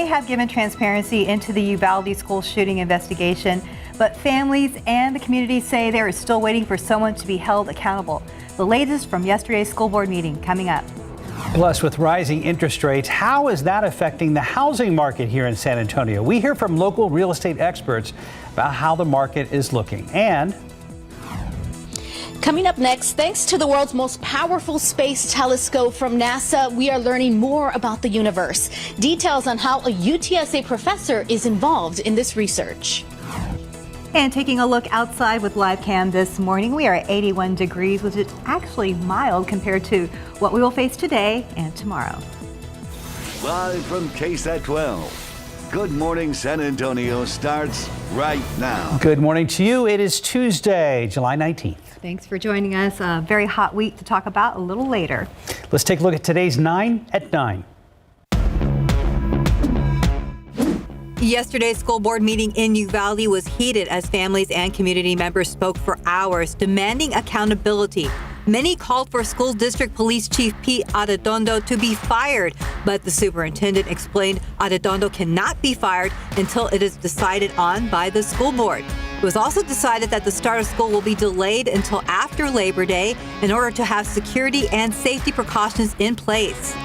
have given transparency into the Uvalde school shooting investigation, but families and the community say they are still waiting for someone to be held accountable. The latest from yesterday's school board meeting coming up. Plus, with rising interest rates, how is that affecting the housing market here in San Antonio? We hear from local real estate experts about how the market is looking. And coming up next, thanks to the world's most powerful space telescope from NASA, we are learning more about the universe. Details on how a UTSA professor is involved in this research. And taking a look outside with live cam this morning, we are at 81 degrees, which is actually mild compared to what we will face today and tomorrow. Live from KSAT 12. Good Morning San Antonio starts right now. Good morning to you. It is Tuesday, July 19th. Thanks for joining us. A very hot week to talk about a little later. Let's take a look at today's 9 at 9. Yesterday's school board meeting in Uvalde was heated as families and community members spoke for hours, demanding accountability. Many called for School District Police Chief Pete Arredondo to be fired, but the superintendent explained Arredondo cannot be fired until it is decided on by the school board. It was also decided that the start of school will be delayed until after Labor Day in order to have security and safety precautions in place.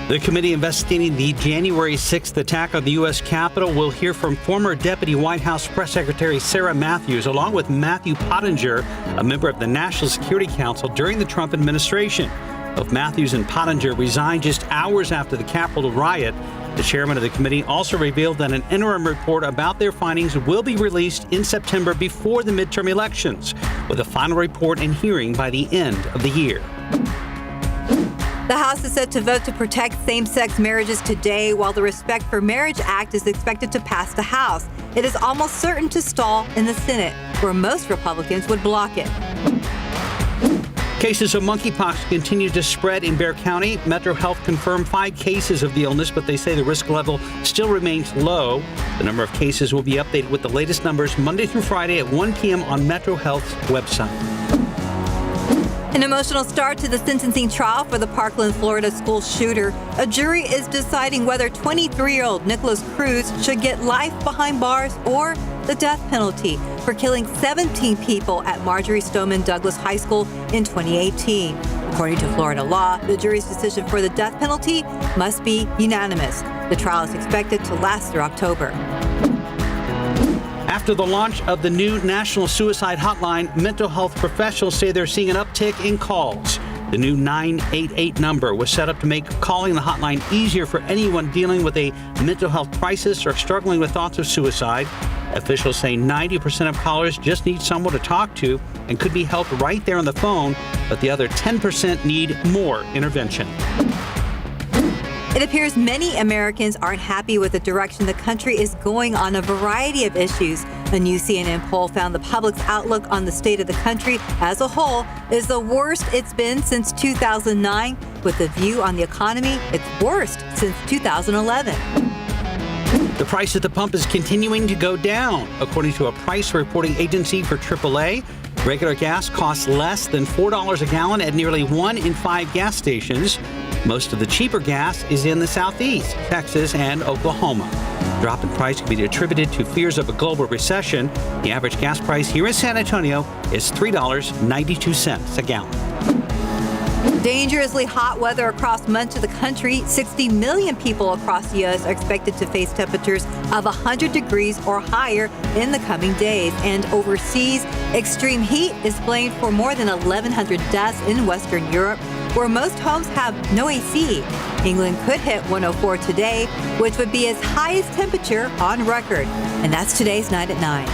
The committee investigating the January 6th attack on the U.S. Capitol will hear from former Deputy White House Press Secretary Sarah Matthews, along with Matthew Pottinger, a member of the National Security Council during the Trump administration. Both Matthews and Pottinger resigned just hours after the Capitol riot. The chairman of the committee also revealed that an interim report about their findings will be released in September before the midterm elections, with a final report and hearing by the end of the year. The House is set to vote to protect same-sex marriages today, while the Respect for Marriage Act is expected to pass the House. It is almost certain to stall in the Senate, where most Republicans would block it. Cases of monkeypox continue to spread in Bexar County. Metro Health confirmed 5 cases of the illness, but they say the risk level still remains low. The number of cases will be updated with the latest numbers Monday through Friday at 1 p.m. on Metro Health's website. An emotional start to the sentencing trial for the Parkland, Florida school shooter. A jury is deciding whether 23-year-old Nicholas Cruz should get life behind bars or the death penalty for killing 17 people at Marjorie Stoneman Douglas High School in 2018. According to Florida law, the jury's decision for the death penalty must be unanimous. The trial is expected to last through October. After the launch of the new National Suicide Hotline, mental health professionals say they're seeing an uptick in calls. The new 988 number was set up to make calling the hotline easier for anyone dealing with a mental health crisis or struggling with thoughts of suicide. Officials say 90% of callers just need someone to talk to and could be helped right there on the phone, but the other 10% need more intervention. It appears many Americans aren't happy with the direction the country is going on a variety of issues. A new CNN poll found the public's outlook on the state of the country as a whole is the worst it's been since 2009, with the view on the economy its worst since 2011. The price at the pump is continuing to go down. According to a price reporting agency for AAA, regular gas costs less than $4 a gallon at nearly 1 in 5 gas stations. Most of the cheaper gas is in the Southeast, Texas, and Oklahoma. The drop in price can be attributed to fears of a global recession. The average gas price here in San Antonio is $3.92 a gallon. Dangerously hot weather across much of the country. 60 million people across the U.S. are expected to face temperatures of 100 degrees or higher in the coming days. And overseas, extreme heat is blamed for more than 1,100 deaths in Western Europe, where most homes have no AC. England could hit 104 today, which would be its highest temperature on record. And that's today's 9 at 9.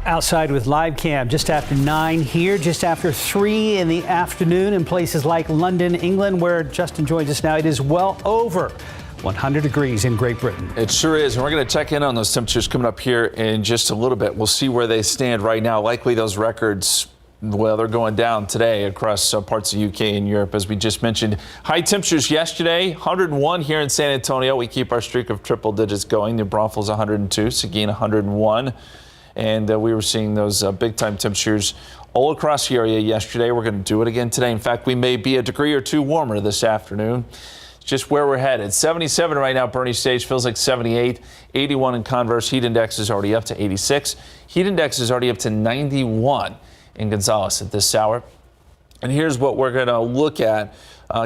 Outside with live cam just after 9 here, just after 3 in the afternoon in places like London, England, where Justin joins us now. It is well over 100 degrees in Great Britain. It sure is, and we're going to check in on those temperatures coming up here in just a little bit. We'll see where they stand right now. Likely those records, well, they're going down today across parts of UK and Europe, as we just mentioned. High temperatures yesterday, 101 here in San Antonio. We keep our streak of triple digits going. New Braunfels 102, Seguin 101. And we were seeing those big-time temperatures all across the area yesterday. We're going to do it again today. In fact, we may be a degree or two warmer this afternoon. It's just where we're headed. 77 right now, Bernie Stage feels like 78. 81 in Converse. Heat index is already up to 86. Heat index is already up to 91 in Gonzales at this hour. And here's what we're going to look at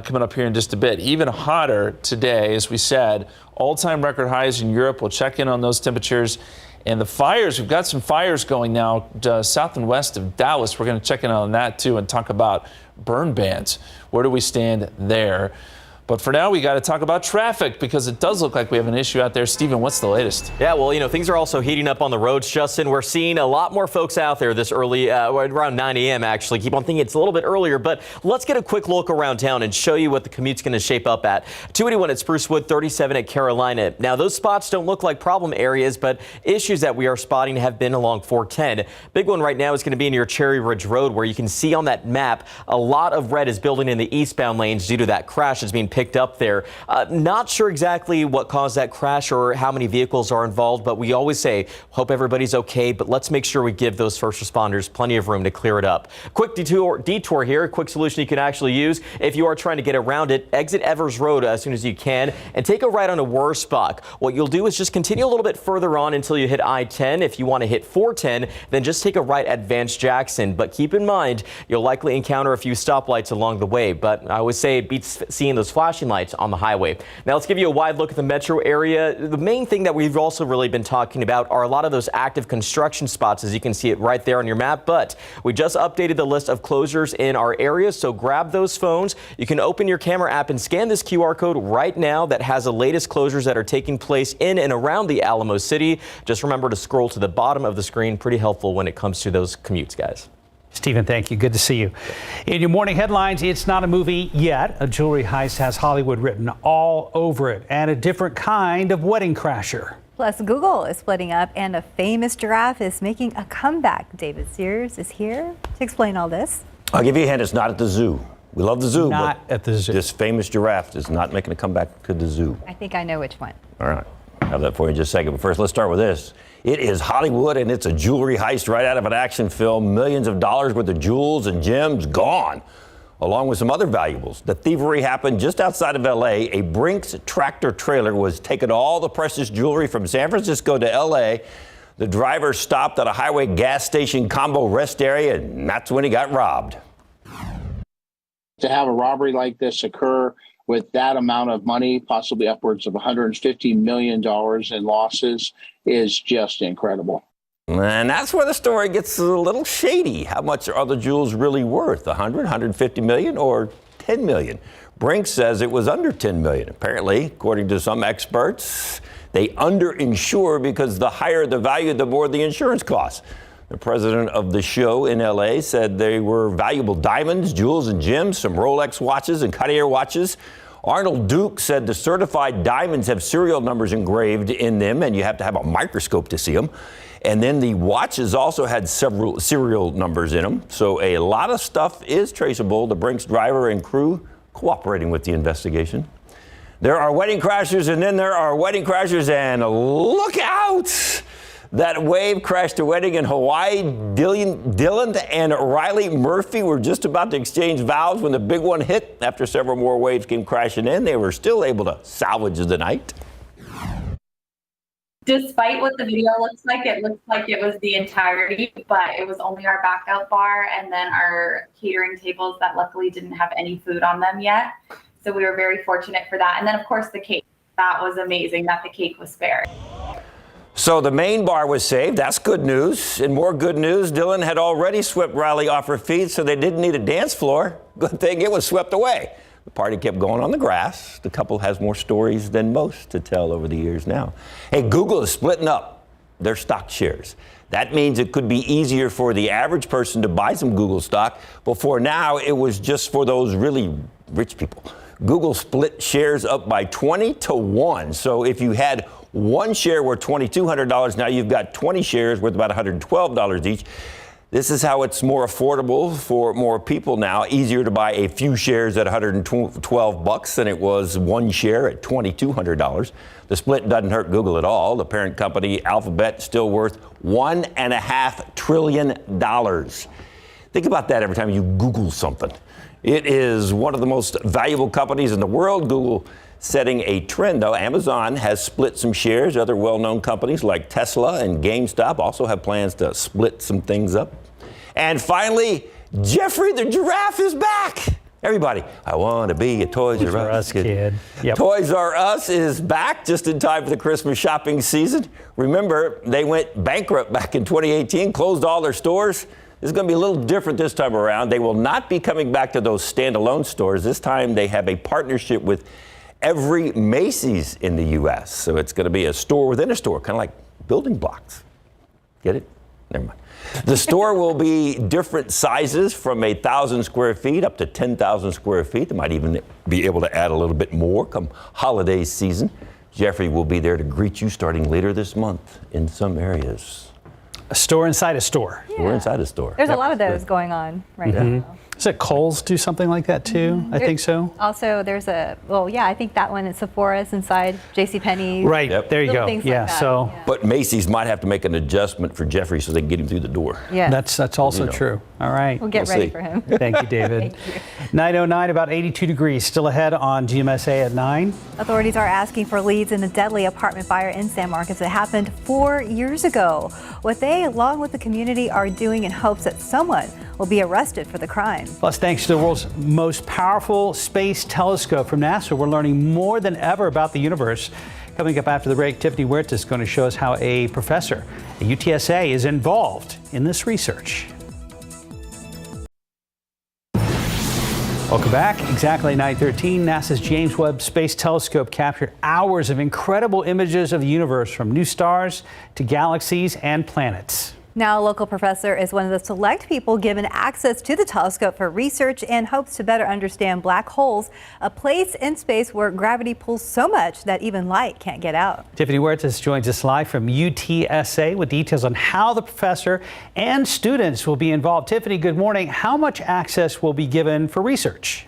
coming up here in just a bit. Even hotter today, as we said, all-time record highs in Europe. We'll check in on those temperatures. And the fires, we've got some fires going now south and west of Dallas. We're going to check in on that, too, and talk about burn bans. Where do we stand there? But for now, we got to talk about traffic because it does look like we have an issue out there. Stephen, what's the latest? Yeah, well, things are also heating up on the roads, Justin. We're seeing a lot more folks out there this early, around 9 a.m. actually. Keep on thinking it's a little bit earlier, but let's get a quick look around town and show you what the commute's going to shape up at. 281 at Sprucewood, 37 at Carolina. Now, those spots don't look like problem areas, but issues that we are spotting have been along 410. Big one right now is going to be near Cherry Ridge Road, where you can see on that map a lot of red is building in the eastbound lanes due to that crash that's being picked up there. Not sure exactly what caused that crash or how many vehicles are involved, but we always say, hope everybody's okay, but let's make sure we give those first responders plenty of room to clear it up. Quick detour here, a quick solution you can actually use if you are trying to get around it. Exit Evers Road as soon as you can and take a right on a Wurzbach. What you'll do is just continue a little bit further on until you hit I-10. If you want to hit 410, then just take a right at Vance Jackson. But keep in mind, you'll likely encounter a few stoplights along the way. But I always say it beats seeing those flashing lights on the highway. Now let's give you a wide look at the metro area. The main thing that we've also really been talking about are a lot of those active construction spots, as you can see it right there on your map. But we just updated the list of closures in our area, so grab those phones. You can open your camera app and scan this QR code right now that has the latest closures that are taking place in and around the Alamo City. Just remember to scroll to the bottom of the screen. Pretty helpful when it comes to those commutes, guys. Stephen, thank you. Good to see you. In your morning headlines, it's not a movie yet. A jewelry heist has Hollywood written all over it, and a different kind of wedding crasher. Plus, Google is splitting up, and a famous giraffe is making a comeback. David Sears is here to explain all this. I'll give you a hint. It's not at the zoo. We love the zoo. Not at the zoo. This famous giraffe is not making a comeback to the zoo. I think I know which one. All right. I'll have that for you in just a second. But first, let's start with this. It is Hollywood, and it's a jewelry heist right out of an action film. Millions of dollars worth of jewels and gems gone, along with some other valuables. The thievery happened just outside of L.A. A Brinks tractor trailer was taking all the precious jewelry from San Francisco to L.A. The driver stopped at a highway gas station combo rest area, and that's when he got robbed. To have a robbery like this occur with that amount of money, possibly upwards of $150 million in losses, is just incredible. And that's where the story gets a little shady. How much are the jewels really worth? 100, 150 million, or 10 million? Brinks says it was under 10 million. Apparently, according to some experts, they underinsure because the higher the value, the more the insurance costs. The president of the show in L.A. said they were valuable diamonds, jewels, and gems, some Rolex watches and Cartier watches. Arnold Duke said the certified diamonds have serial numbers engraved in them, and you have to have a microscope to see them. And then the watches also had several serial numbers in them. So a lot of stuff is traceable. The Brinks driver and crew cooperating with the investigation. There are wedding crashers, and then there are wedding crashers, and look out! That wave crashed a wedding in Hawaii. Dylan and Riley Murphy were just about to exchange vows when the big one hit. After several more waves came crashing in, they were still able to salvage the night. Despite what the video looks like it was the entirety, but it was only our backup bar and then our catering tables that luckily didn't have any food on them yet. So we were very fortunate for that. And then, of course, the cake. That was amazing that the cake was spared. So the main bar was saved. That's good news. And more good news, Dylan had already swept Riley off her feet, so they didn't need a dance floor. Good thing it was swept away. The party kept going on the grass. The couple has more stories than most to tell over the years now. Hey, Google is splitting up their stock shares. That means it could be easier for the average person to buy some Google stock. Before now, it was just for those really rich people. Google split shares up by 20-1. So if you had one share worth $2,200, now you've got 20 shares worth about $112 each. This is how it's more affordable for more people now. Easier to buy a few shares at $112 than it was one share at $2,200. The split doesn't hurt Google at all. The parent company, Alphabet, still worth $1.5 trillion. Think about that every time you Google something. It is one of the most valuable companies in the world. Google setting a trend, though. Amazon has split some shares. Other well-known companies like Tesla and GameStop also have plans to split some things up. And finally, Jeffrey the giraffe is back. Everybody, I want to be a Toys R Us kid. Yep. Toys R Us is back just in time for the Christmas shopping season. Remember, they went bankrupt back in 2018, closed all their stores. This is going to be a little different this time around. They will not be coming back to those standalone stores. This time they have a partnership with every Macy's in the U.S. So it's going to be a store within a store, kind of like building blocks. Get it? Never mind. The store will be different sizes from 1,000 square feet up to 10,000 square feet. They might even be able to add a little bit more come holiday season. Jeffrey will be there to greet you starting later this month in some areas. A store inside a store. Yeah. We're inside a store. There's a lot of those going on right now. Is it Kohl's do something like that too? I think so. Also, there's I think that one is Sephora's inside JCPenney's. Right, there you go. Yeah, Like so. Yeah. But Macy's might have to make an adjustment for Jeffrey so they can get him through the door. Yeah. That's also true. All right. We'll get ready for him. Thank you, David. Thank you. 9:09, about 82 degrees. Still ahead on GMSA at 9. Authorities are asking for leads in a deadly apartment fire in San Marcos that happened 4 years ago. What they, along with the community, are doing in hopes that someone will be arrested for the crime. Plus, thanks to the world's most powerful space telescope from NASA, we're learning more than ever about the universe. Coming up after the break, Tiffany Huerta is going to show us how a professor at UTSA is involved in this research. Welcome back. Exactly 9:13, NASA's James Webb Space Telescope captured hours of incredible images of the universe, from new stars to galaxies and planets. Now, a local professor is one of the select people given access to the telescope for research and hopes to better understand black holes, a place in space where gravity pulls so much that even light can't get out. Tiffany Huerta joins us live from UTSA with details on how the professor and students will be involved. Tiffany, good morning. How much access will be given for research?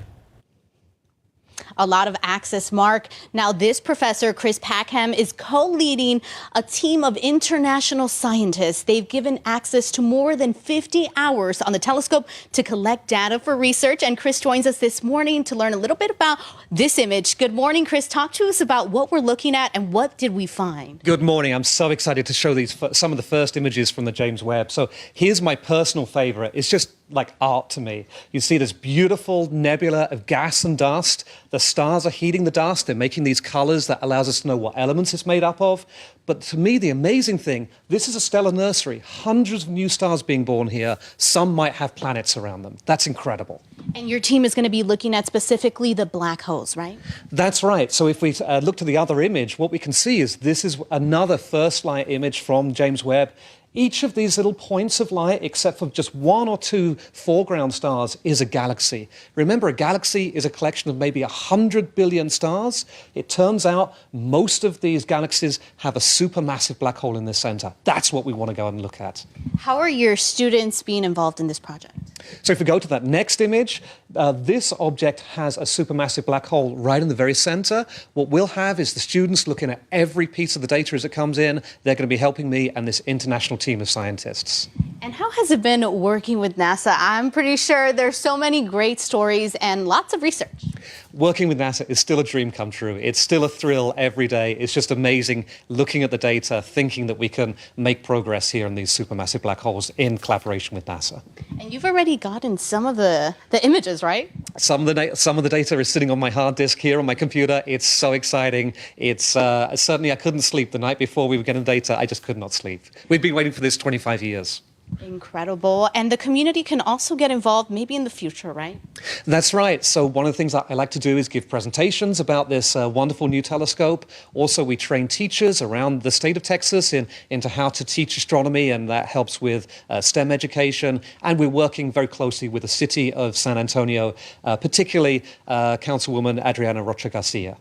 A lot of access, Mark. Now, this professor, Chris Packham, is co-leading a team of international scientists. They've given access to more than 50 hours on the telescope to collect data for research. And Chris joins us this morning to learn a little bit about this image. Good morning, Chris. Talk to us about what we're looking at and what did we find? Good morning. I'm so excited to show these some of the first images from the James Webb. So here's my personal favorite. It's just like art to me. You see this beautiful nebula of gas and dust. The stars are heating the dust. They're making these colors that allows us to know what elements it's made up of. But to me, the amazing thing, this is a stellar nursery. Hundreds of new stars being born here. Some might have planets around them. That's incredible. And your team is going to be looking at specifically the black holes, right? That's right. So if we look to the other image, what we can see is this is another first light image from James Webb. Each of these little points of light, except for just one or two foreground stars, is a galaxy. Remember, a galaxy is a collection of maybe 100 billion stars. It turns out most of these galaxies have a supermassive black hole in the center. That's what we want to go and look at. How are your students being involved in this project? So if we go to that next image, this object has a supermassive black hole right in the very center. What we'll have is the students looking at every piece of the data as it comes in. They're going to be helping me and this international team of scientists. And how has it been working with NASA? I'm pretty sure there's so many great stories and lots of research. Working with NASA is still a dream come true. It's still a thrill every day. It's just amazing looking at the data, thinking that we can make progress here in these supermassive black holes in collaboration with NASA. And you've already gotten some of the images, right? Some of the data is sitting on my hard disk here on my computer. It's so exciting. It's certainly I couldn't sleep the night before we were getting data. I just could not sleep. We've been waiting for this 25 years. Incredible. And the community can also get involved maybe in the future, right? That's right. So one of the things that I like to do is give presentations about this wonderful new telescope. Also, we train teachers around the state of Texas into how to teach astronomy, and that helps with STEM education. And we're working very closely with the city of San Antonio, particularly Councilwoman Adriana Rocha Garcia.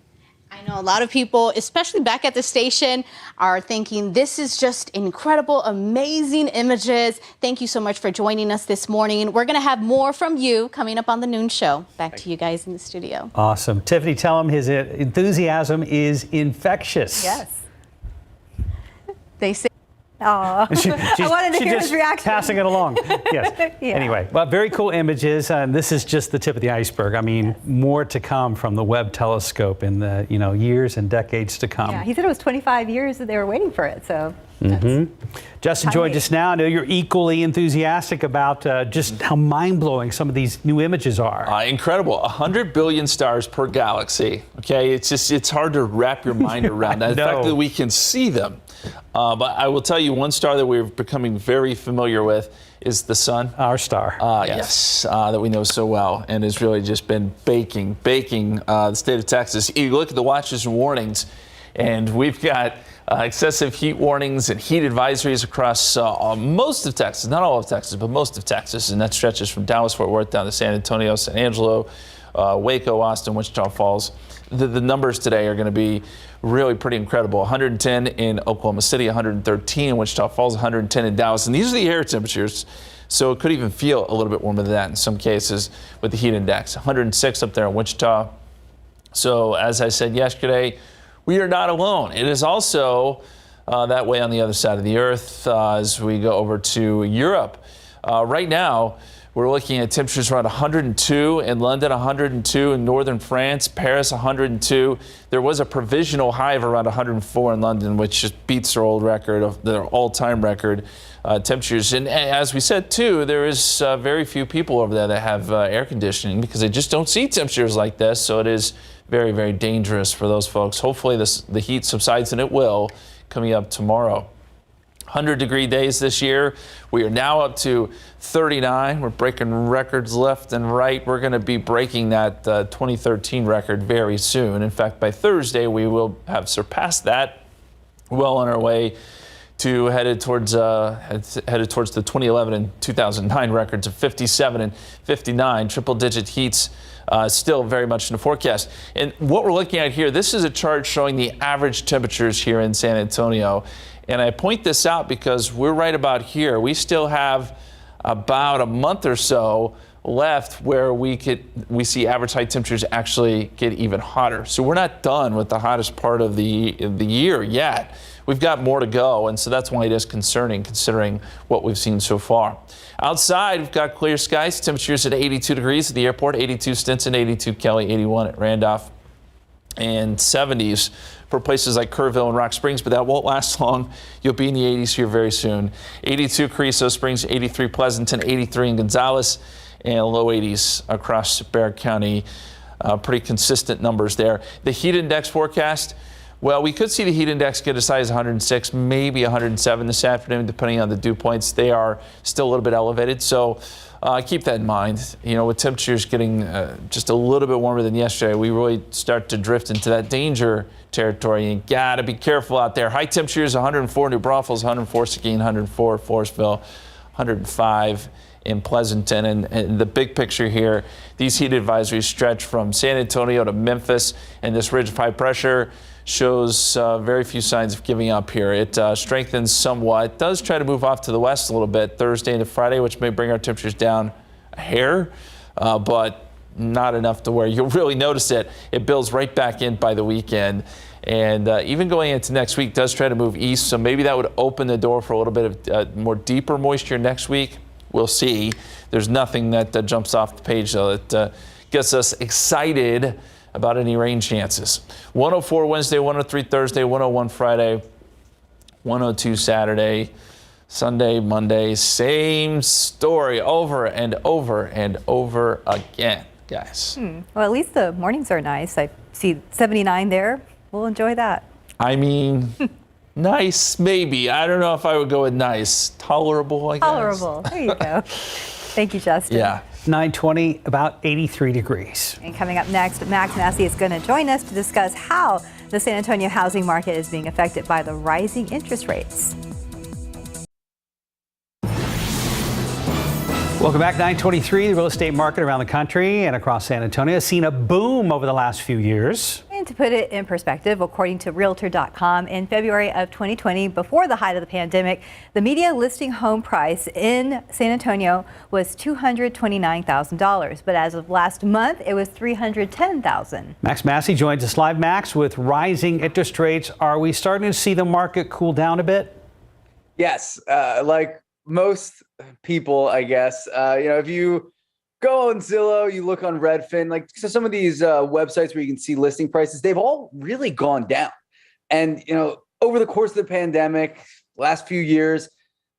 I know a lot of people, especially back at the station, are thinking this is just incredible, amazing images. Thank you so much for joining us this morning. We're going to have more from you coming up on the noon show. Back to you guys in the studio. Awesome. Tiffany, tell him his enthusiasm is infectious. Yes. They say Oh, I wanted to hear his reaction. Passing it along. Yes. Yeah. Anyway, well, very cool images, and this is just the tip of the iceberg. I mean, more to come from the Webb telescope in the years and decades to come. Yeah, he said it was 25 years that they were waiting for it. So. Justin joins us now. I know you're equally enthusiastic about just how mind-blowing some of these new images are. Incredible. 100 billion stars per galaxy. Okay, it's hard to wrap your mind around that. The fact that we can see them. But I will tell you, one star that we're becoming very familiar with is the sun. Our star. Yes, that we know so well, and has really just been baking the state of Texas. You look at the watches and warnings, and we've got excessive heat warnings and heat advisories across most of Texas, not all of Texas, but most of Texas, and that stretches from Dallas-Fort Worth down to San Antonio, San Angelo, Waco, Austin, Wichita Falls. The numbers today are going to be really pretty incredible. 110 in Oklahoma City, 113 in Wichita Falls, 110 in Dallas, and these are the air temperatures. So it could even feel a little bit warmer than that in some cases with the heat index. 106 up there in Wichita. So as I said yesterday, we are not alone. It is also that way on the other side of the earth as we go over to Europe. Right now, we're looking at temperatures around 102 in London, 102 in northern France, Paris 102. There was a provisional high of around 104 in London, which just beats their old record, of their all-time record temperatures. And as we said, too, there is very few people over there that have air conditioning because they just don't see temperatures like this. So it is very, very dangerous for those folks. Hopefully the heat subsides, and it will, coming up tomorrow. 100-degree days this year. We are now up to 39. We're breaking records left and right. We're going to be breaking that 2013 record very soon. In fact, by Thursday, we will have surpassed that. Well on our way to headed towards the 2011 and 2009 records of 57 and 59. Triple-digit heats still very much in the forecast. And what we're looking at here, this is a chart showing the average temperatures here in San Antonio. And I point this out because we're right about here. We still have about a month or so left where we see average high temperatures actually get even hotter. So we're not done with the hottest part of the year yet. We've got more to go, and so that's why it is concerning considering what we've seen so far. Outside, we've got clear skies. Temperatures at 82 degrees at the airport, 82 Stinson, 82 Kelly, 81 at Randolph, and 70s for places like Kerrville and Rock Springs, but that won't last long. You'll be in the 80s here very soon. 82 Carrizo Springs, 83 Pleasanton, 83 in Gonzales, and low 80s across Bexar County. Pretty consistent numbers there. The heat index forecast, well, we could see the heat index get as high as 106, maybe 107 this afternoon, depending on the dew points. They are still a little bit elevated, so keep that in mind. With temperatures getting just a little bit warmer than yesterday, we really start to drift into that danger territory. You got to be careful out there. High temperatures, 104 New Braunfels, 104 Seguin, 104 Forestville, 105 in Pleasanton. And the big picture here, these heat advisories stretch from San Antonio to Memphis, and this ridge of high pressure shows very few signs of giving up here. It strengthens somewhat. It does try to move off to the west a little bit Thursday into Friday, which may bring our temperatures down a hair, but not enough to where you'll really notice it. It builds right back in by the weekend. And even going into next week does try to move east, so maybe that would open the door for a little bit of more deeper moisture next week. We'll see. There's nothing that jumps off the page, though, that gets us excited about any rain chances. 104 Wednesday, 103 Thursday, 101 Friday, 102 Saturday, Sunday, Monday. Same story over and over and over again, guys. Well, at least the mornings are nice. I see 79 there. We'll enjoy that. I mean, nice, maybe. I don't know if I would go with nice. Tolerable, I guess. Tolerable. There you go. Thank you, Justin. Yeah. 920, about 83 degrees. And coming up next, Max Massey is going to join us to discuss how the San Antonio housing market is being affected by the rising interest rates. Welcome back. 923. The real estate market around the country and across San Antonio has seen a boom over the last few years. And to put it in perspective, according to Realtor.com, in February of 2020, before the height of the pandemic, the median listing home price in San Antonio was $229,000. But as of last month, it was $310,000. Max Massey joins us live. Max, with rising interest rates, are we starting to see the market cool down a bit? Yes, like most people, I guess. If you go on Zillow, you look on Redfin, like so some of these websites where you can see listing prices, they've all really gone down. And, over the course of the pandemic, last few years,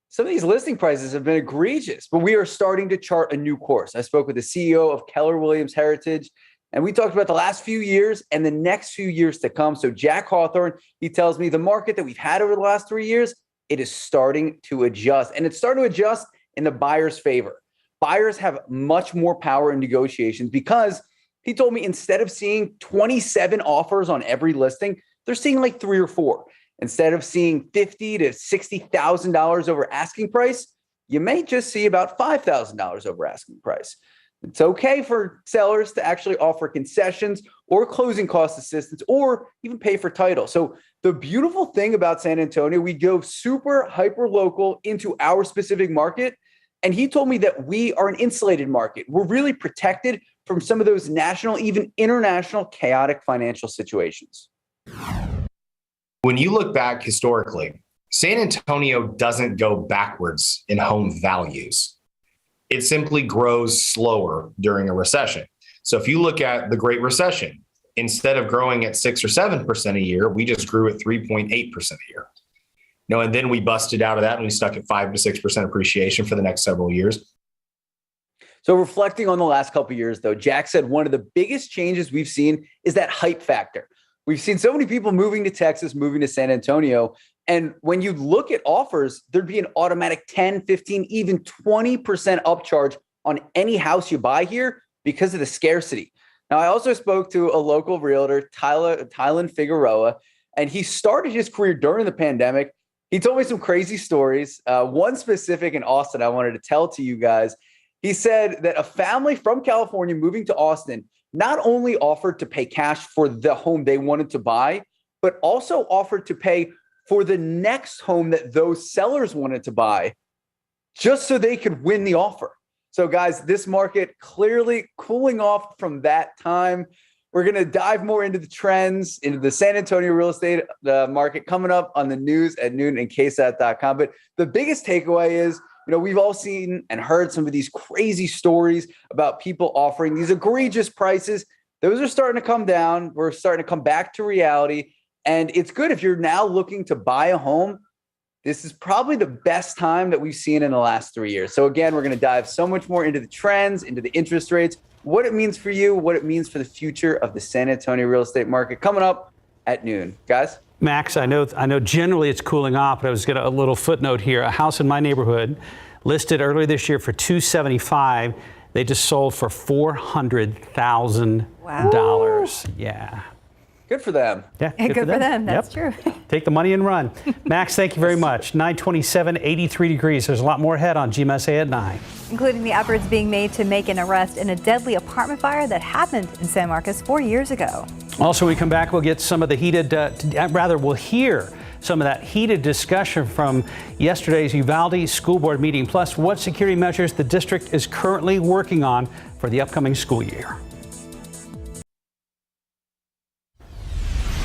some of these listing prices have been egregious, but we are starting to chart a new course. I spoke with the CEO of Keller Williams Heritage, and we talked about the last few years and the next few years to come. So Jack Hawthorne, he tells me the market that we've had over the last 3 years, it is starting to adjust, and it's starting to adjust in the buyer's favor. Buyers have much more power in negotiations because he told me instead of seeing 27 offers on every listing, they're seeing like 3 or 4. Instead of seeing $50,000 to $60,000 over asking price, you may just see about $5,000 over asking price. It's okay for sellers to actually offer concessions or closing cost assistance or even pay for title. So the beautiful thing about San Antonio, we go super hyper local into our specific market. And he told me that we are an insulated market. We're really protected from some of those national, even international chaotic financial situations. When you look back historically, San Antonio doesn't go backwards in home values. It simply grows slower during a recession. So if you look at the Great Recession, instead of growing at 6 or 7% a year, we just grew at 3.8% a year. And then we busted out of that and we stuck at 5 to 6% appreciation for the next several years. So reflecting on the last couple of years, though, Jack said one of the biggest changes we've seen is that hype factor. We've seen so many people moving to Texas, moving to San Antonio. And when you look at offers, there'd be an automatic 10, 15, even 20% upcharge on any house you buy here because of the scarcity. Now, I also spoke to a local realtor, Tylen Figueroa, and he started his career during the pandemic. He told me some crazy stories. One specific in Austin I wanted to tell to you guys. He said that a family from California moving to Austin not only offered to pay cash for the home they wanted to buy, but also offered to pay for the next home that those sellers wanted to buy just so they could win the offer. So guys, this market clearly cooling off from that time. We're going to dive more into the trends, into the San Antonio real estate market coming up on the news at noon and KSAT.com. But the biggest takeaway is, we've all seen and heard some of these crazy stories about people offering these egregious prices. Those are starting to come down. We're starting to come back to reality. And it's good if you're now looking to buy a home. This is probably the best time that we've seen in the last 3 years. So again, we're going to dive so much more into the trends, into the interest rates, what it means for you, what it means for the future of the San Antonio real estate market coming up at noon. Guys? Max, I know generally it's cooling off, but I was going to a little footnote here. A house in my neighborhood listed earlier this year for $275,000. They just sold for $400,000. Wow. Yeah. Good for them. Yeah, good for them. That's true. Take the money and run. Max, thank you very much. 927, 83 degrees. There's a lot more ahead on GMSA at 9. Including the efforts being made to make an arrest in a deadly apartment fire that happened in San Marcos 4 years ago. Also, when we come back, we'll get some of the we'll hear some of that heated discussion from yesterday's Uvalde school board meeting, plus what security measures the district is currently working on for the upcoming school year.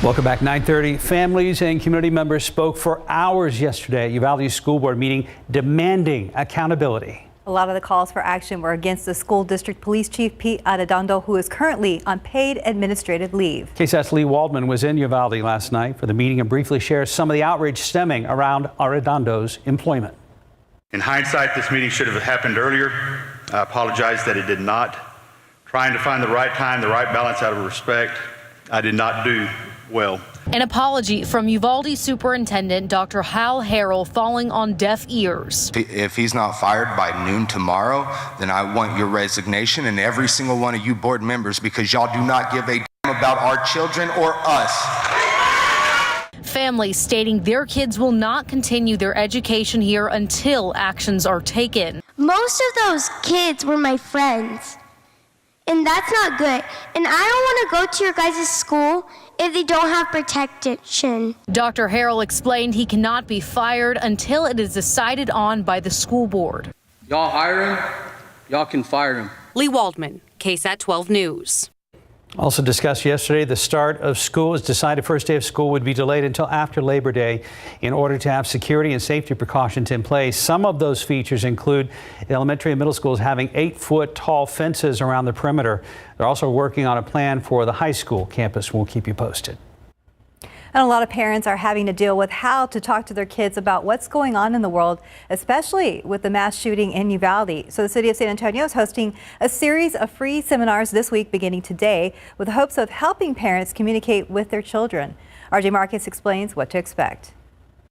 Welcome back. 9:30. Families and community members spoke for hours yesterday at Uvalde school board meeting demanding accountability. A lot of the calls for action were against the school district police chief, Pete Arredondo, who is currently on paid administrative leave. KSAT's Lee Waldman was in Uvalde last night for the meeting and briefly shares some of the outrage stemming around Arredondo's employment. In hindsight, this meeting should have happened earlier. I apologize that it did not. Trying to find the right time, the right balance out of respect, I did not do well. An apology from Uvalde Superintendent Dr. Hal Harrell falling on deaf ears. If he's not fired by noon tomorrow, then I want your resignation and every single one of you board members, because y'all do not give a damn about our children or us. Families stating their kids will not continue their education here until actions are taken. Most of those kids were my friends, and that's not good. And I don't want to go to your guys' school if they don't have protection. Dr. Harrell explained he cannot be fired until it is decided on by the school board. Y'all hire him, y'all can fire him. Lee Waldman, KSAT 12 News. Also discussed yesterday, the start of school was decided. First day of school would be delayed until after Labor Day in order to have security and safety precautions in place. Some of those features include elementary and middle schools having 8-foot tall fences around the perimeter. They're also working on a plan for the high school campus. We'll keep you posted. And a lot of parents are having to deal with how to talk to their kids about what's going on in the world, especially with the mass shooting in Uvalde. So the city of San Antonio is hosting a series of free seminars this week beginning today with the hopes of helping parents communicate with their children. RJ Marcus explains what to expect.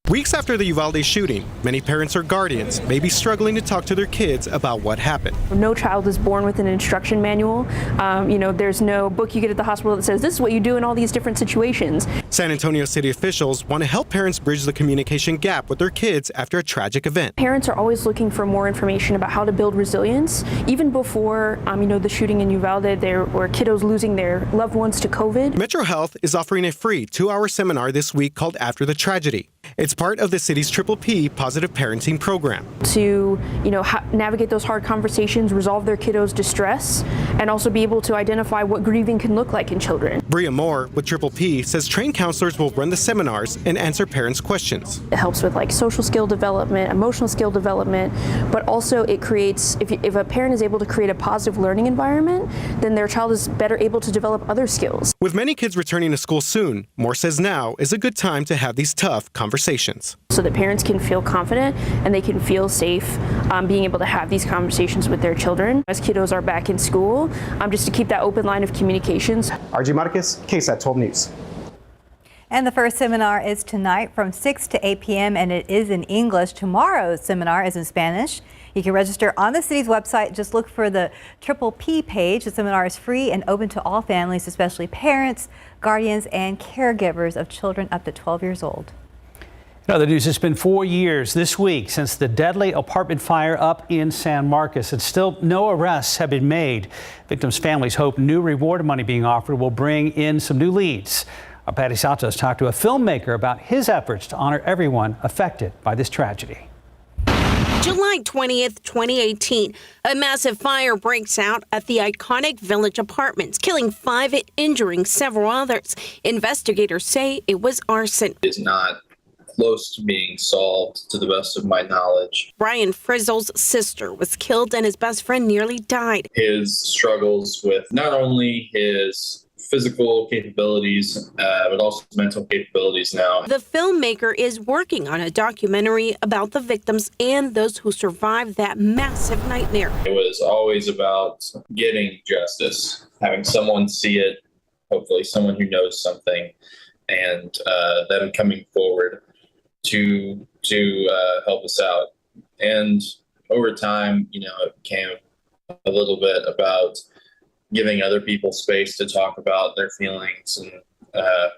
Weeks after the Uvalde shooting, many parents or guardians may be struggling to talk to their kids about what happened. No child is born with an instruction manual. There's no book you get at the hospital that says this is what you do in all these different situations. San Antonio city officials want to help parents bridge the communication gap with their kids after a tragic event. Parents are always looking for more information about how to build resilience. Even before, the shooting in Uvalde, there were kiddos losing their loved ones to COVID. Metro Health is offering a free 2-hour seminar this week called After the Tragedy. It's part of the city's P positive parenting program. To, navigate those hard conversations, resolve their kiddos' distress, and also be able to identify what grieving can look like in children. Bria Moore with P says trained counselors will run the seminars and answer parents' questions. It helps with social skill development, emotional skill development, but also it creates, if a parent is able to create a positive learning environment, then their child is better able to develop other skills. With many kids returning to school soon, Moore says now is a good time to have these tough conversations. So that parents can feel confident and they can feel safe being able to have these conversations with their children as kiddos are back in school, just to keep that open line of communications. RJ Marcus, KSAT 12 News. And the first seminar is tonight from 6 to 8 p.m. and it is in English. Tomorrow's seminar is in Spanish. You can register on the city's website. Just look for the P page. The seminar is free and open to all families, especially parents, guardians, and caregivers of children up to 12 years old. In other news, it's been 4 years this week since the deadly apartment fire up in San Marcos, and still no arrests have been made. Victims' families hope new reward money being offered will bring in some new leads. Our Patty Santos talked to a filmmaker about his efforts to honor everyone affected by this tragedy. July 20th, 2018, a massive fire breaks out at the iconic Village Apartments, killing 5 and injuring several others. Investigators say it was arson. It's not close to being solved, to the best of my knowledge. Brian Frizzle's sister was killed and his best friend nearly died. His struggles with not only his physical capabilities, but also his mental capabilities now. The filmmaker is working on a documentary about the victims and those who survived that massive nightmare. It was always about getting justice, having someone see it, hopefully someone who knows something, and them coming forward to help us out. And over time, it became a little bit about giving other people space to talk about their feelings and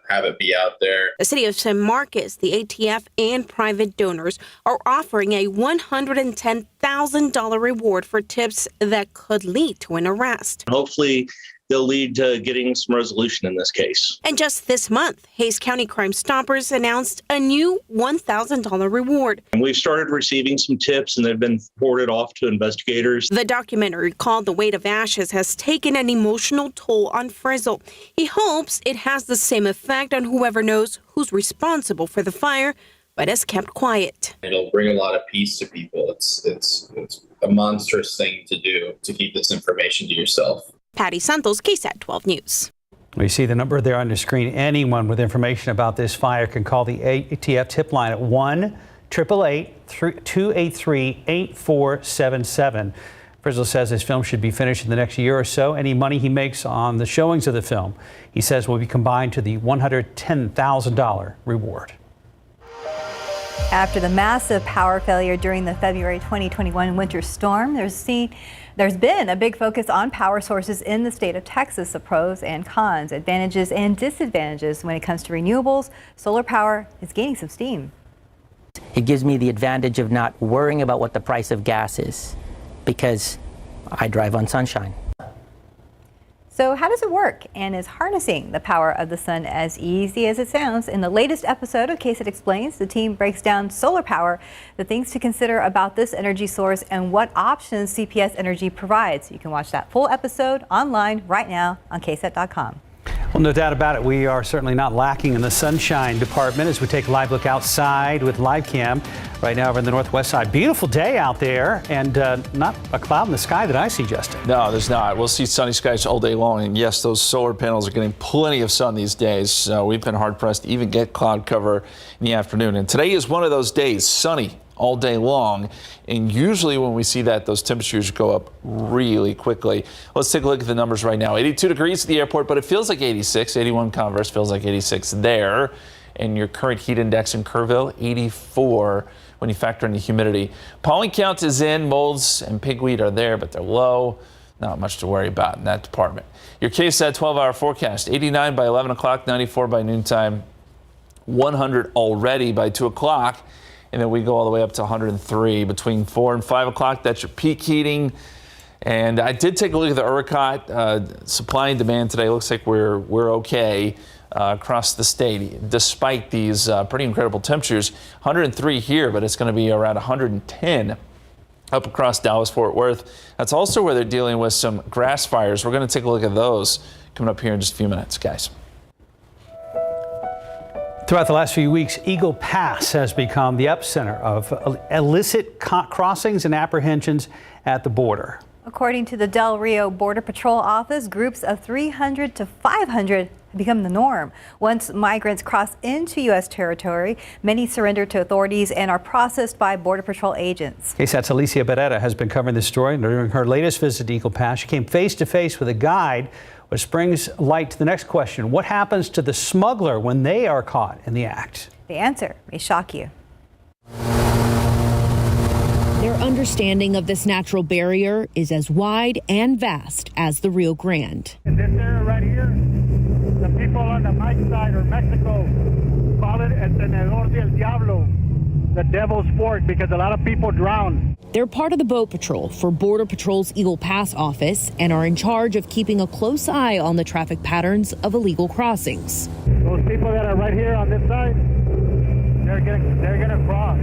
have it be out there. The city of San Marcos, the ATF, and private donors are offering a $110,000 reward for tips that could lead to an arrest. Hopefully, they'll lead to getting some resolution in this case. And just this month, Hays County Crime Stoppers announced a new $1,000 reward. And we've started receiving some tips, and they've been forwarded off to investigators. The documentary called The Weight of Ashes has taken an emotional toll on Frizzle. He hopes it has the same effect on whoever knows who's responsible for the fire, but has kept quiet. It'll bring a lot of peace to people. It's a monstrous thing to do, to keep this information to yourself. Patty Santos, KSAT 12 News. We see the number there on the screen. Anyone with information about this fire can call the ATF tip line at 1-888-283-8477. Frizzle says his film should be finished in the next year or so. Any money he makes on the showings of the film, he says, will be combined to the $110,000 reward. After the massive power failure during the February 2021 winter storm, there's been a big focus on power sources in the state of Texas, the pros and cons, advantages and disadvantages. When it comes to renewables, solar power is gaining some steam. It gives me the advantage of not worrying about what the price of gas is because I drive on sunshine. So how does it work? And is harnessing the power of the sun as easy as it sounds? In the latest episode of KSAT Explains, the team breaks down solar power, the things to consider about this energy source, and what options CPS Energy provides. You can watch that full episode online right now on KSAT.com. Well, no doubt about it. We are certainly not lacking in the sunshine department as we take a live look outside with live cam right now over in the northwest side. Beautiful day out there, and not a cloud in the sky that I see, Justin. No, there's not. We'll see sunny skies all day long. And yes, those solar panels are getting plenty of sun these days. We've been hard pressed to even get cloud cover in the afternoon. And today is one of those days, sunny all day long. And usually when we see that, those temperatures go up really quickly. Let's take a look at the numbers right now. 82 degrees at the airport, but it feels like 86. 81 Converse feels like 86 there. And your current heat index in Kerrville, 84 when you factor in the humidity. Pollen count is in. Molds and pigweed are there, but they're low. Not much to worry about in that department. Your KSAT 12-hour forecast, 89 by 11 o'clock, 94 by noontime, 100 already by 2 o'clock. And then we go all the way up to 103 between 4 and 5 o'clock. That's your peak heating. And I did take a look at the ERCOT supply and demand today. Looks like we're okay across the state, despite these pretty incredible temperatures. 103 here, but it's going to be around 110 up across Dallas-Fort Worth. That's also where they're dealing with some grass fires. We're going to take a look at those coming up here in just a few minutes, guys. Throughout the last few weeks, Eagle Pass has become the epicenter of illicit crossings and apprehensions at the border. According to the Del Rio Border Patrol Office, groups of 300 to 500 have become the norm. Once migrants cross into U.S. territory, many surrender to authorities and are processed by Border Patrol agents. KSAT's Alicia Beretta has been covering this story. During her latest visit to Eagle Pass, she came face to face with a guide, which brings light to the next question. What happens to the smuggler when they are caught in the act? The answer may shock you. Their understanding of this natural barrier is as wide and vast as the Rio Grande. In this area right here, the people on the Mike side or Mexico call it El Tenedor del Diablo, the devil's fork, because a lot of people drown. They're part of the boat patrol for Border Patrol's Eagle Pass office and are in charge of keeping a close eye on the traffic patterns of illegal crossings. Those people that are right here on this side, they're gonna cross.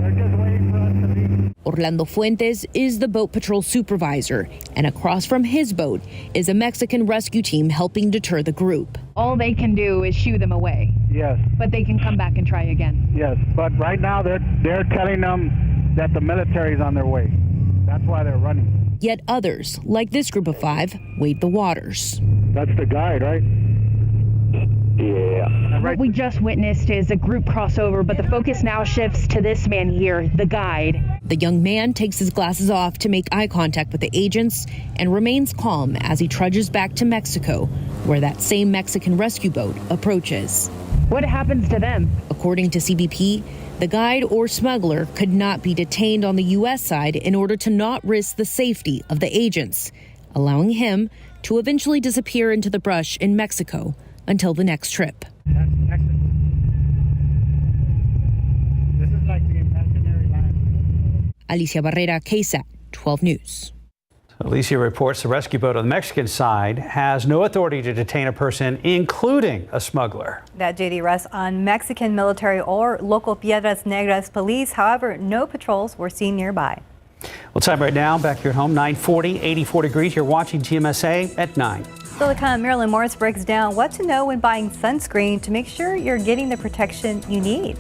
They're just waiting for us to leave. Orlando Fuentes is the boat patrol supervisor, and across from his boat is a Mexican rescue team helping deter the group. All they can do is shoo them away. Yes. But they can come back and try again. Yes, but right now they're telling them that the military's on their way. That's why they're running. Yet others, like this group of 5, wade the waters. That's the guide, right? Yeah. What we just witnessed is a group crossover, but the focus now shifts to this man here, the guide. The young man takes his glasses off to make eye contact with the agents and remains calm as he trudges back to Mexico, where that same Mexican rescue boat approaches. What happens to them? According to CBP, the guide or smuggler could not be detained on the U.S. side in order to not risk the safety of the agents, allowing him to eventually disappear into the brush in Mexico until the next trip. That's Mexico. This is like the imaginary land. Alicia Barrera, KSAT 12 News. Alicia reports the rescue boat on the Mexican side has no authority to detain a person, including a smuggler. That JD rests on Mexican military or local Piedras Negras police. However, no patrols were seen nearby. Well, time right now, back here at home, 9:40, 84 degrees. You're watching GMSA at 9. Still to come, Marilyn Morris breaks down what to know when buying sunscreen to make sure you're getting the protection you need.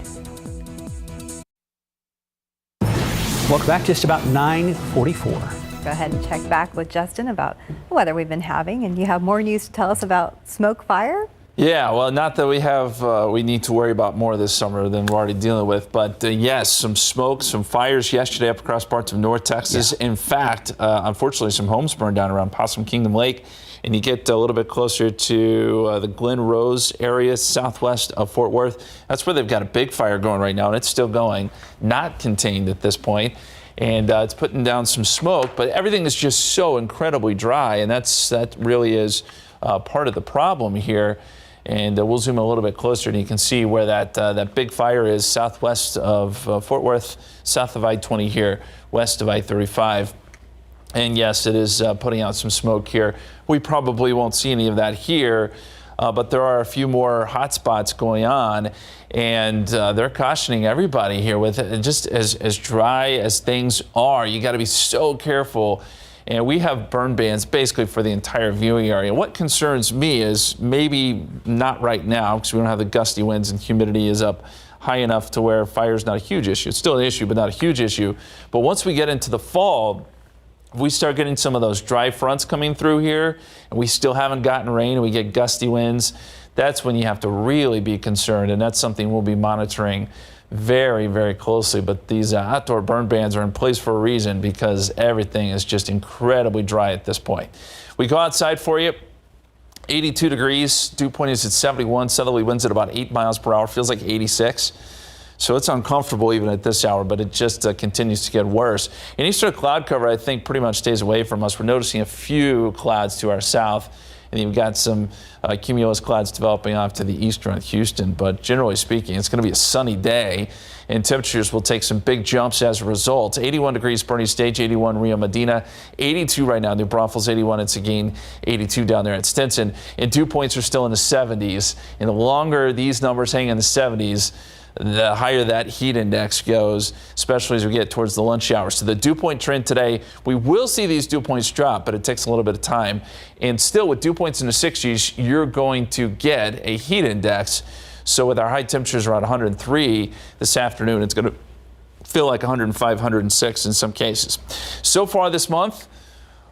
Welcome back, just about 9:44. Go ahead and check back with Justin about the weather we've been having. And you have more news to tell us about smoke fire? Yeah, well, not that we need to worry about more this summer than we're already dealing with, but yes, some smoke, some fires yesterday up across parts of North Texas. Yeah. In fact, unfortunately, some homes burned down around Possum Kingdom Lake, and you get a little bit closer to the Glen Rose area, southwest of Fort Worth. That's where they've got a big fire going right now, and it's still going, not contained at this point. And it's putting down some smoke, but everything is just so incredibly dry, and that really is part of the problem here. And we'll zoom a little bit closer, and you can see where that big fire is southwest of Fort Worth, south of I-20 here, west of I-35. And yes, it is putting out some smoke here. We probably won't see any of that here, but there are a few more hot spots going on, and they're cautioning everybody here with it. Just as dry as things are, you got to be so careful. And we have burn bans basically for the entire viewing area. What concerns me is maybe not right now, because we don't have the gusty winds and humidity is up high enough to where fire is not a huge issue. It's still an issue, but not a huge issue. But once we get into the fall, if we start getting some of those dry fronts coming through here, and we still haven't gotten rain, and we get gusty winds, that's when you have to really be concerned, and that's something we'll be monitoring very, very closely. But these outdoor burn bans are in place for a reason, because everything is just incredibly dry at this point. We go outside for you. 82 degrees, dew point is at 71, southerly winds at about 8 miles per hour, feels like 86. So it's uncomfortable even at this hour, but it just continues to get worse. And eastern cloud cover, I think, pretty much stays away from us. We're noticing a few clouds to our south, and you've got some cumulus clouds developing off to the east around Houston. But generally speaking, it's going to be a sunny day, and temperatures will take some big jumps as a result. 81 degrees, Bernie Stage, 81 Rio Medina, 82 right now, New Braunfels, 81 at Seguin, 82 down there at Stinson. And dew points are still in the 70s. And the longer these numbers hang in the 70s, the higher that heat index goes, especially as we get towards the lunch hour. So the dew point trend today, we will see these dew points drop, but it takes a little bit of time. And still, with dew points in the 60s, you're going to get a heat index. So with our high temperatures around 103 this afternoon, it's going to feel like 105, 106 in some cases. So far this month,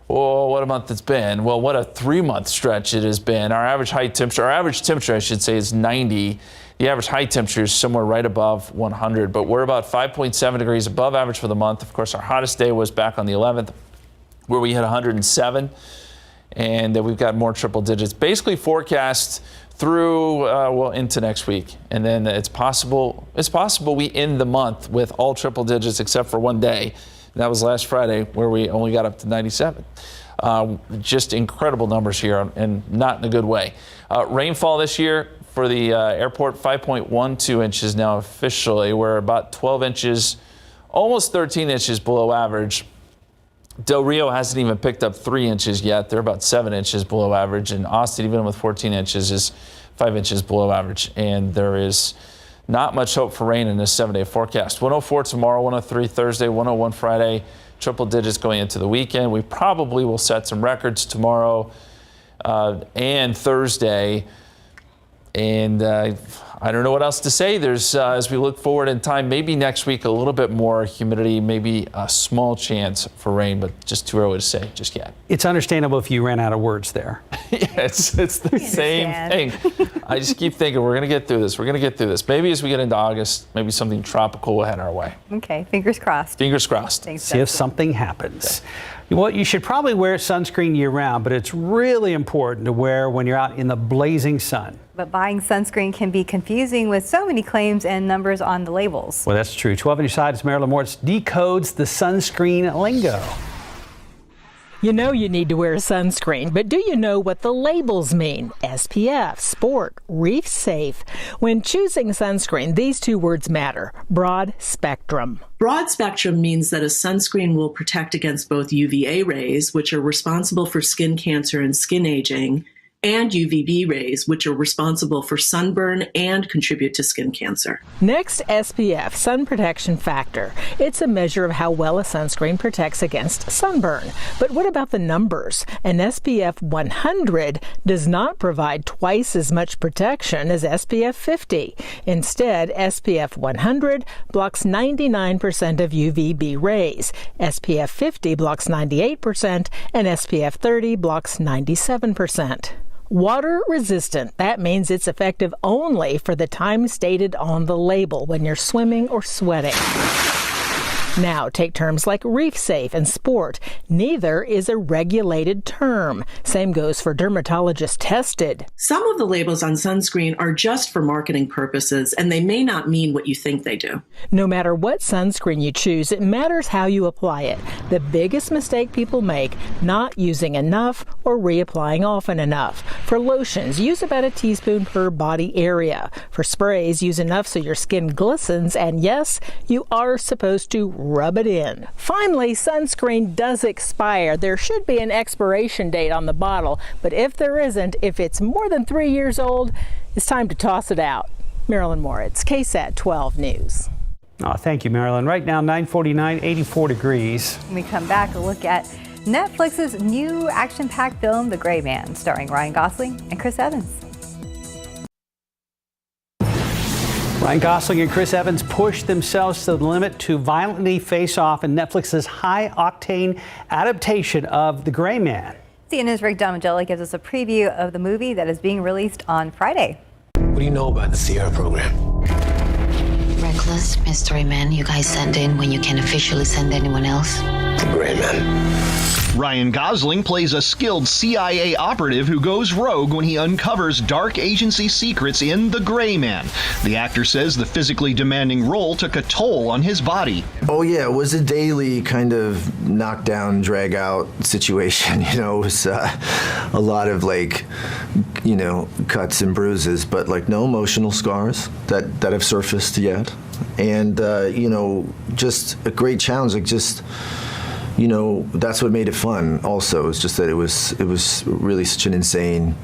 oh, what a month it's been. Well, what a 3-month stretch it has been. Our average temperature, I should say, is 90. The average high temperature is somewhere right above 100, but we're about 5.7 degrees above average for the month. Of course, our hottest day was back on the 11th, where we hit 107, and we've got more triple digits. Basically forecast through, into next week. And then it's possible we end the month with all triple digits except for one day. And that was last Friday, where we only got up to 97. Just incredible numbers here, and not in a good way. Rainfall this year for the airport, 5.12 inches now officially. We're about 12 inches, almost 13 inches below average. Del Rio hasn't even picked up 3 inches yet. They're about 7 inches below average. And Austin, even with 14 inches, is 5 inches below average. And there is not much hope for rain in this 7-day forecast. 104 tomorrow, 103 Thursday, 101 Friday. Triple digits going into the weekend. We probably will set some records tomorrow and Thursday. And I don't know what else to say. There's, as we look forward in time, maybe next week a little bit more humidity, maybe a small chance for rain, but just too early to say just yet. It's understandable if you ran out of words there. Yeah, it's the same thing. I just keep thinking we're going to get through this. We're going to get through this. Maybe as we get into August, maybe something tropical will head our way. Okay, fingers crossed. Fingers crossed. Thanks, See if something happens. Well, you should probably wear sunscreen year-round, but it's really important to wear when you're out in the blazing sun. But buying sunscreen can be confusing with so many claims and numbers on the labels. Well, that's true. 12 on your side, it's Marilyn Moritz decodes the sunscreen lingo. You know you need to wear sunscreen, but do you know what the labels mean? SPF, sport, reef safe. When choosing sunscreen, these two words matter. Broad spectrum. Broad spectrum means that a sunscreen will protect against both UVA rays, which are responsible for skin cancer and skin aging, and UVB rays, which are responsible for sunburn and contribute to skin cancer. Next, SPF, sun protection factor. It's a measure of how well a sunscreen protects against sunburn. But what about the numbers? An SPF 100 does not provide twice as much protection as SPF 50. Instead, SPF 100 blocks 99% of UVB rays. SPF 50 blocks 98%, and SPF 30 blocks 97%. Water resistant. That means it's effective only for the time stated on the label when you're swimming or sweating. Now, take terms like reef safe and sport. Neither is a regulated term. Same goes for dermatologist tested. Some of the labels on sunscreen are just for marketing purposes, and they may not mean what you think they do. No matter what sunscreen you choose, it matters how you apply it. The biggest mistake people make, not using enough or reapplying often enough. For lotions, use about a teaspoon per body area. For sprays, use enough so your skin glistens, and yes, you are supposed to rub it in. Finally, sunscreen does expire. There should be an expiration date on the bottle, but if there isn't, if it's more than 3 years old, it's time to toss it out. Marilyn Moritz, KSAT 12 News. Oh, thank you, Marilyn. Right now, 9:49, 84 degrees. When we come back, a look at Netflix's new action-packed film, The Gray Man, starring Ryan Gosling and Chris Evans. Ryan Gosling and Chris Evans pushed themselves to the limit to violently face off in Netflix's high-octane adaptation of The Gray Man. CNN's Rick Damigella gives us a preview of the movie that is being released on Friday. What do you know about the Sierra program? Reckless mystery man you guys send in when you can't officially send anyone else. The Gray Man. Ryan Gosling plays a skilled CIA operative who goes rogue when he uncovers dark agency secrets in The Gray Man. The actor says the physically demanding role took a toll on his body. Oh yeah, it was a daily kind of knockdown, drag out situation. You know, it was a lot of cuts and bruises, but no emotional scars that have surfaced yet. And, just a great challenge. That's what made it fun also. It's just that it was really such an insane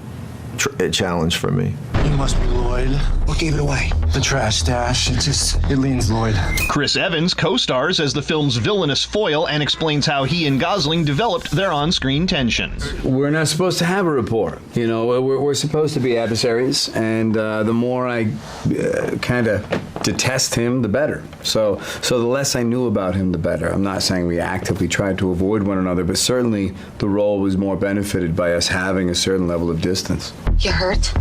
challenge for me. You must be Lloyd. What gave it away? The trash stash. It leans Lloyd. Chris Evans co-stars as the film's villainous foil and explains how he and Gosling developed their on-screen tension. We're not supposed to have a rapport. We're supposed to be adversaries, and the more I kind of detest him, the better. So the less I knew about him, the better. I'm not saying we actively tried to avoid one another, but certainly the role was more benefited by us having a certain level of distance. You hurt?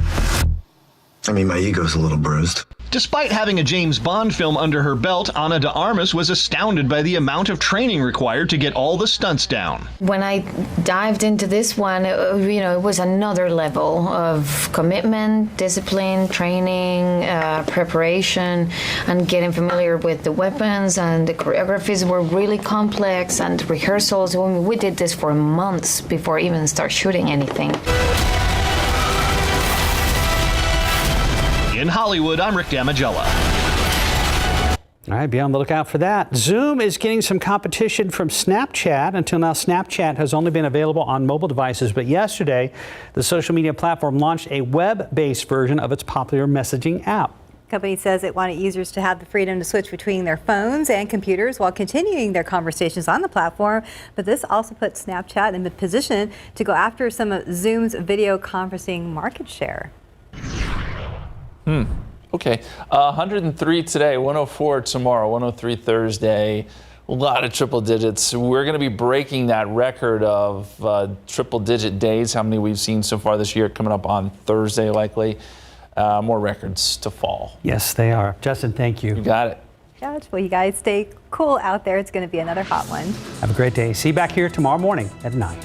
I mean, my ego's a little bruised. Despite having a James Bond film under her belt, Ana de Armas was astounded by the amount of training required to get all the stunts down. When I dived into this one, it was another level of commitment, discipline, training, preparation, and getting familiar with the weapons. And the choreographies were really complex, and rehearsals. We did this for months before even start shooting anything. In Hollywood, I'm Rick Damigella. All right, be on the lookout for that. Zoom is getting some competition from Snapchat. Until now, Snapchat has only been available on mobile devices, but yesterday, the social media platform launched a web-based version of its popular messaging app. The company says it wanted users to have the freedom to switch between their phones and computers while continuing their conversations on the platform. But this also puts Snapchat in a position to go after some of Zoom's video conferencing market share. Okay, 103 today, 104 tomorrow, 103 Thursday. A lot of triple digits. We're going to be breaking that record of triple digit days, how many we've seen so far this year, coming up on Thursday likely. More records to fall. Yes, they are. Justin, thank you. You got it. Well, you guys stay cool out there. It's going to be another hot one. Have a great day. See you back here tomorrow morning at 9.